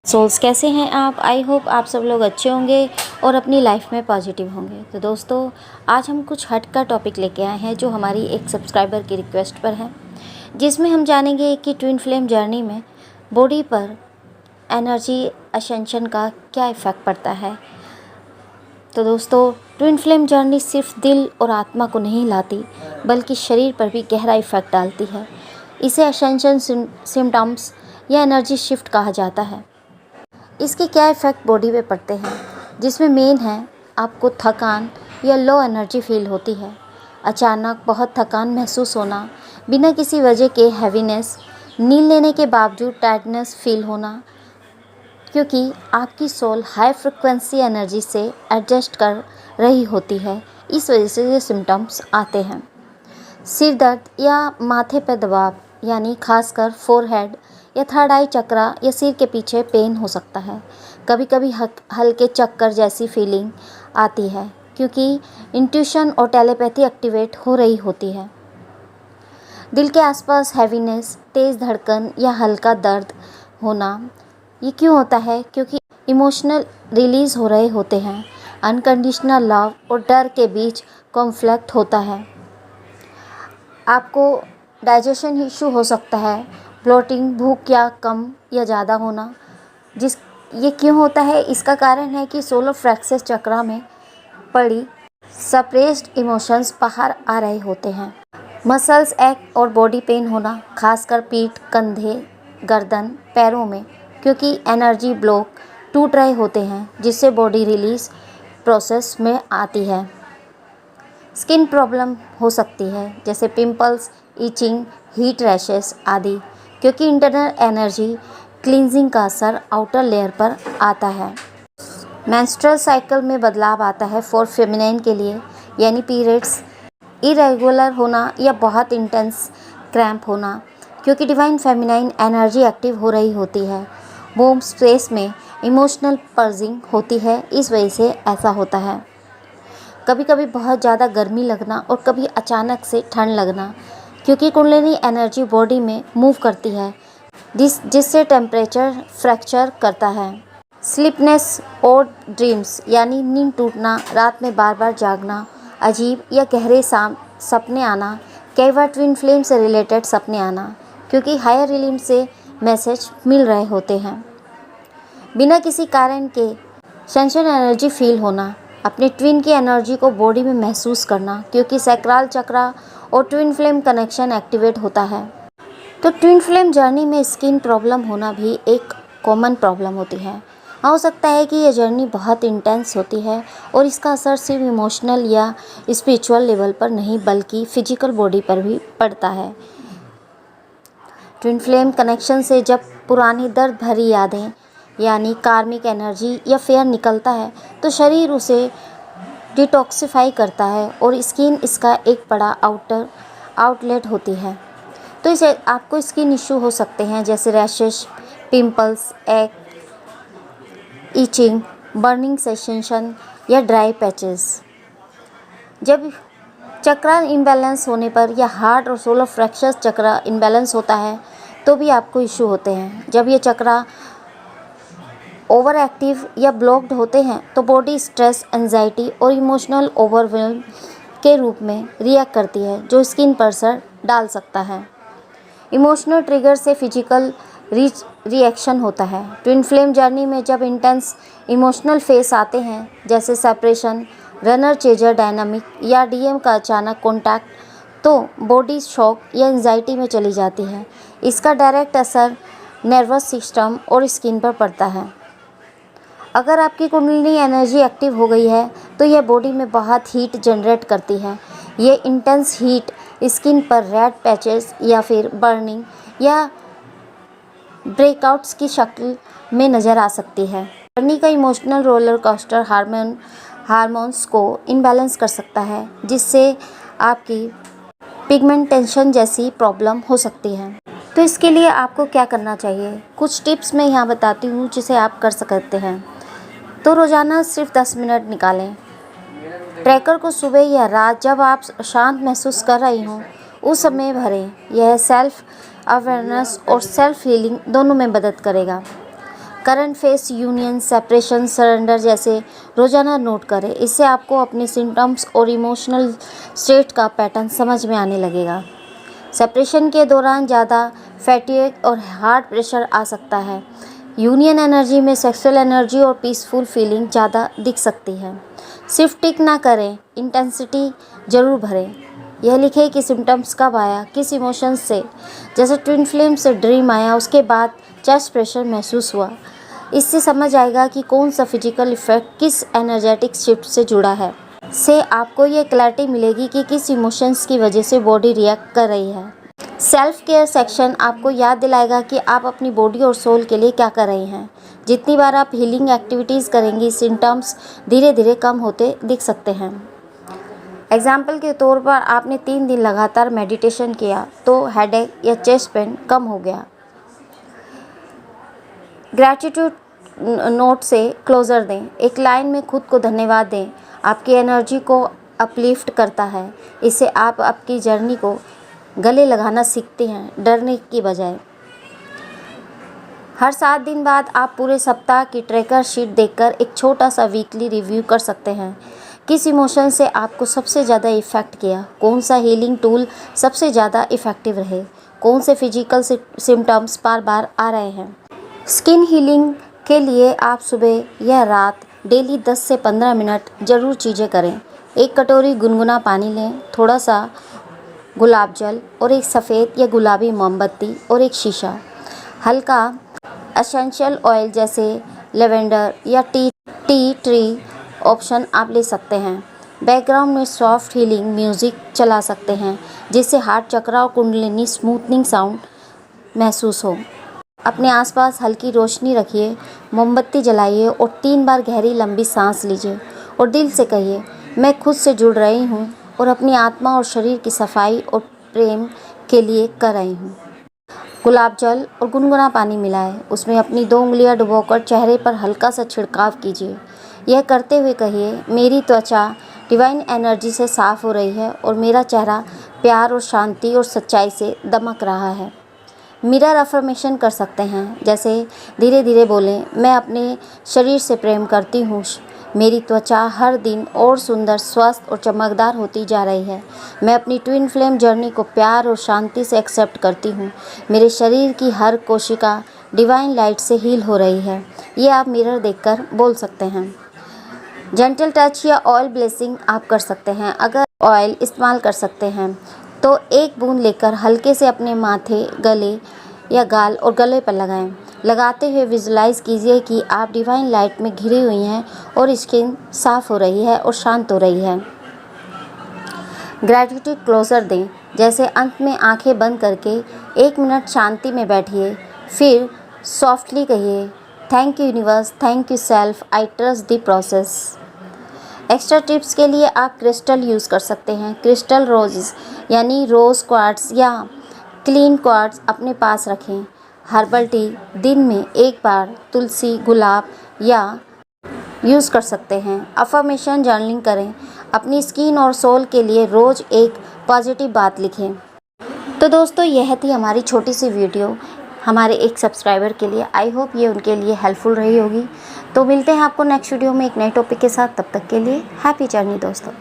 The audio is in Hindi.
सोल्स, कैसे हैं आप? आई होप आप सब लोग अच्छे होंगे और अपनी लाइफ में पॉजिटिव होंगे। तो दोस्तों, आज हम कुछ हट का टॉपिक लेके आए हैं जो हमारी एक सब्सक्राइबर की रिक्वेस्ट पर है, जिसमें हम जानेंगे कि ट्विन फ्लेम जर्नी में बॉडी पर एनर्जी असेंशन का क्या इफ़ेक्ट पड़ता है। तो दोस्तों, ट्विन फ्लेम जर्नी सिर्फ दिल और आत्मा को नहीं लाती, बल्कि शरीर पर भी गहरा इफ़ेक्ट डालती है। इसे असेंशन सिम्टम्स या एनर्जी शिफ्ट कहा जाता है। इसके क्या इफ़ेक्ट बॉडी पे पड़ते हैं, जिसमें मेन है आपको थकान या लो एनर्जी फील होती है, अचानक बहुत थकान महसूस होना, बिना किसी वजह के हैवीनेस, नींद लेने के बावजूद टायर्डनेस फील होना, क्योंकि आपकी सोल हाई फ्रिक्वेंसी एनर्जी से एडजस्ट कर रही होती है। इस वजह से ये सिम्टम्स आते हैं। सिर दर्द या माथे पर दबाव, यानी खासकर फोरहेड या थर्ड आई चक्रा या सिर के पीछे पेन हो सकता है। कभी कभी हल्के चक्कर जैसी फीलिंग आती है, क्योंकि इंट्यूशन और टेलीपैथी एक्टिवेट हो रही होती है। दिल के आसपास हैवीनेस, तेज़ धड़कन या हल्का दर्द होना, ये क्यों होता है? क्योंकि इमोशनल रिलीज़ हो रहे होते हैं। अनकंडीशनल लव और डर के बीच कॉन्फ्लिक्ट होता है। आपको डाइजेशन इशू हो सकता है, ब्लोटिंग, भूख या कम या ज़्यादा होना। ये क्यों होता है? इसका कारण है कि सोलर प्लेक्सस चक्र में पड़ी सप्रेस्ड इमोशंस बाहर आ रहे होते हैं। मसल्स एक और बॉडी पेन होना, खासकर पीठ, कंधे, गर्दन, पैरों में, क्योंकि एनर्जी ब्लॉक टूट रहे होते हैं, जिससे बॉडी रिलीज प्रोसेस में आती है। स्किन प्रॉब्लम हो सकती है, जैसे पिंपल्स, इचिंग, हीट रैशेस आदि, क्योंकि इंटरनल एनर्जी क्लींजिंग का असर आउटर लेयर पर आता है। मेंस्ट्रुअल साइकिल में बदलाव आता है फॉर फेमिनाइन के लिए, यानी पीरियड्स इरेगुलर होना या बहुत इंटेंस क्रैम्प होना, क्योंकि डिवाइन फेमिनाइन एनर्जी एक्टिव हो रही होती है। वोम स्पेस में इमोशनल पर्जिंग होती है, इस वजह से ऐसा होता है। कभी कभी बहुत ज़्यादा गर्मी लगना और कभी अचानक से ठंड लगना, क्योंकि कुंडलिनी एनर्जी बॉडी में मूव करती है, जिससे टेम्परेचर फ्रैक्चर करता है। स्लीपनेस और ड्रीम्स, यानी नींद टूटना, रात में बार बार जागना, अजीब या गहरे सपने आना, कई बार ट्विन फ्लेम से रिलेटेड सपने आना, क्योंकि हायर रिलीम से मैसेज मिल रहे होते हैं। बिना किसी कारण के सेंशन एनर्जी फील होना, अपने ट्विन की एनर्जी को बॉडी में महसूस करना, क्योंकि सैक्रल चक्र और ट्विन फ्लेम कनेक्शन एक्टिवेट होता है। तो ट्विन फ्लेम जर्नी में स्किन प्रॉब्लम होना भी एक कॉमन प्रॉब्लम होती है। हो सकता है कि यह जर्नी बहुत इंटेंस होती है और इसका असर सिर्फ इमोशनल या स्पिरिचुअल लेवल पर नहीं, बल्कि फिजिकल बॉडी पर भी पड़ता है। ट्विन फ्लेम कनेक्शन से जब पुरानी दर्द भरी यादें, यानी कार्मिक एनर्जी या फेयर निकलता है, तो शरीर उसे डिटॉक्सिफाई करता है और स्किन इसका एक बड़ा आउटलेट होती है। तो इसे आपको स्किन इशू हो सकते हैं, जैसे रैशेस, पिंपल्स, एक्, इचिंग, बर्निंग सेंसेशन या ड्राई पैचेस। जब चक्र इम्बैलेंस होने पर या हार्ट और सोलर प्लेक्सस चक्र इम्बैलेंस होता है, तो भी आपको इशू होते हैं। जब ये चक्र ओवर एक्टिव या ब्लॉक्ड होते हैं, तो बॉडी स्ट्रेस, एंजाइटी और इमोशनल ओवरवेलम के रूप में रिएक्ट करती है, जो स्किन पर असर डाल सकता है। इमोशनल ट्रिगर से फिजिकल रिएक्शन होता है। ट्विन फ्लेम जर्नी में जब इंटेंस इमोशनल फेस आते हैं, जैसे सेपरेशन, रनर चेजर डायनामिक या डीएम का अचानक कॉन्टैक्ट, तो बॉडी शॉक या एंजाइटी में चली जाती है। इसका डायरेक्ट असर नर्वस सिस्टम और स्किन पर पड़ता है। अगर आपकी कुंडलिनी एनर्जी एक्टिव हो गई है, तो यह बॉडी में बहुत हीट जनरेट करती है। ये इंटेंस हीट स्किन पर रेड पैचेस या फिर बर्निंग या ब्रेकआउट्स की शक्ल में नज़र आ सकती है। जर्नी का इमोशनल रोलर कोस्टर हार्मोन्स को इम्बैलेंस कर सकता है, जिससे आपकी पिगमेंटेशन जैसी प्रॉब्लम हो सकती है। तो इसके लिए आपको क्या करना चाहिए? कुछ टिप्स मैं यहाँ बताती हूँ, जिसे आप कर सकते हैं। तो रोज़ाना सिर्फ 10 मिनट निकालें। ट्रैकर को सुबह या रात जब आप शांत महसूस कर रही हों, उस समय भरें। यह सेल्फ अवेयरनेस और सेल्फ हीलिंग दोनों में मदद करेगा। Current face, union, separation, surrender जैसे रोज़ाना नोट करें। इससे आपको अपने सिम्टम्स और इमोशनल स्टेट का पैटर्न समझ में आने लगेगा। सेपरेशन के दौरान ज़्यादा फैटिग और हार्ट प्रेशर आ सकता है। यूनियन एनर्जी में सेक्सुअल एनर्जी और पीसफुल फीलिंग ज़्यादा दिख सकती है। सिर्फ टिक ना करें, इंटेंसिटी ज़रूर भरें। यह लिखें कि सिम्टम्स कब आया, किस इमोशंस से, जैसे ट्विन फ्लेम से ड्रीम आया, उसके बाद चेस्ट प्रेशर महसूस हुआ। इससे समझ आएगा कि कौन सा फिजिकल इफेक्ट किस एनर्जेटिक शिफ्ट से जुड़ा है। से आपको ये क्लैरिटी मिलेगी कि किस इमोशंस की वजह से बॉडी रिएक्ट कर रही है। सेल्फ केयर सेक्शन आपको याद दिलाएगा कि आप अपनी बॉडी और सोल के लिए क्या कर रहे हैं। जितनी बार आप हीलिंग एक्टिविटीज़ करेंगी, सिम्टम्स धीरे धीरे कम होते दिख सकते हैं। एग्जाम्पल के तौर पर आपने 3 दिन लगातार मेडिटेशन किया तो हेडेक या चेस्ट पेन कम हो गया। ग्रैटिट्यूड नोट से क्लोजर दें। एक लाइन में खुद को धन्यवाद दें। आपकी एनर्जी को अपलिफ्ट करता है। इससे आप आपकी जर्नी को गले लगाना सीखते हैं, डरने की बजाय। हर 7 दिन बाद आप पूरे सप्ताह की ट्रैकर शीट देखकर एक छोटा सा वीकली रिव्यू कर सकते हैं। किस इमोशन से आपको सबसे ज़्यादा इफ़ेक्ट किया, कौन सा हीलिंग टूल सबसे ज़्यादा इफ़ेक्टिव रहे, कौन से फिजिकल सिम्टम्स बार बार आ रहे हैं। स्किन हीलिंग के लिए आप सुबह या रात डेली 10 से 15 मिनट ज़रूर चीज़ें करें। 1 कटोरी गुनगुना पानी लें, थोड़ा सा गुलाब जल और एक सफ़ेद या गुलाबी मोमबत्ती और एक शीशा। हल्का एसेंशियल ऑयल जैसे लेवेंडर या टी ट्री ऑप्शन आप ले सकते हैं। बैकग्राउंड में सॉफ्ट हीलिंग म्यूज़िक चला सकते हैं जिससे हार्ट चक्र और कुंडलिनी स्मूथनिंग साउंड महसूस हो। अपने आसपास हल्की रोशनी रखिए, मोमबत्ती जलाइए और 3 बार गहरी लंबी सांस लीजिए और दिल से कहिए, मैं खुद से जुड़ रही हूँ और अपनी आत्मा और शरीर की सफाई और प्रेम के लिए कर रही हूँ। गुलाब जल और गुनगुना पानी मिलाएं, उसमें अपनी 2 उंगलियां डुबोकर चेहरे पर हल्का सा छिड़काव कीजिए। यह करते हुए कहिए, मेरी त्वचा डिवाइन एनर्जी से साफ़ हो रही है और मेरा चेहरा प्यार और शांति और सच्चाई से दमक रहा है। मिरर अफर्मेशन कर सकते हैं, जैसे धीरे धीरे बोलें, मैं अपने शरीर से प्रेम करती हूँ, मेरी त्वचा हर दिन और सुंदर, स्वस्थ और चमकदार होती जा रही है। मैं अपनी ट्विन फ्लेम जर्नी को प्यार और शांति से एक्सेप्ट करती हूँ। मेरे शरीर की हर कोशिका डिवाइन लाइट से हील हो रही है। ये आप मिरर देखकर बोल सकते हैं। जेंटल टच या ऑयल ब्लेसिंग आप कर सकते हैं। अगर ऑयल इस्तेमाल कर सकते हैं तो 1 बूंद लेकर हल्के से अपने माथे, गले या गाल और गले पर लगाएं। लगाते हुए विजुलाइज कीजिए कि आप डिवाइन लाइट में घिरी हुई हैं और स्किन साफ़ हो रही है और शांत हो रही है। ग्रैटिट्यूड क्लोजर दें, जैसे अंत में आंखें बंद करके 1 मिनट शांति में बैठिए, फिर सॉफ्टली कहिए, thank you universe, thank you self, I trust the process. Extra tips के लिए आप क्रिस्टल यूज़ कर सकते हैं। क्रिस्टल रोज़ यानी रोज़ क्वार्ट्स या क्लीन क्वार्ट्स अपने पास रखें। हर्बल टी दिन में 1 बार तुलसी, गुलाब या यूज़ कर सकते हैं। अफर्मेशन जर्नलिंग करें। अपनी स्किन और सोल के लिए रोज़ एक पॉजिटिव बात लिखें। तो दोस्तों, यह थी हमारी छोटी सी वीडियो हमारे एक सब्सक्राइबर के लिए। आई होप ये उनके लिए हेल्पफुल रही होगी। तो मिलते हैं आपको नेक्स्ट वीडियो में एक नए टॉपिक के साथ। तब तक के लिए हैप्पी जर्नी दोस्तों।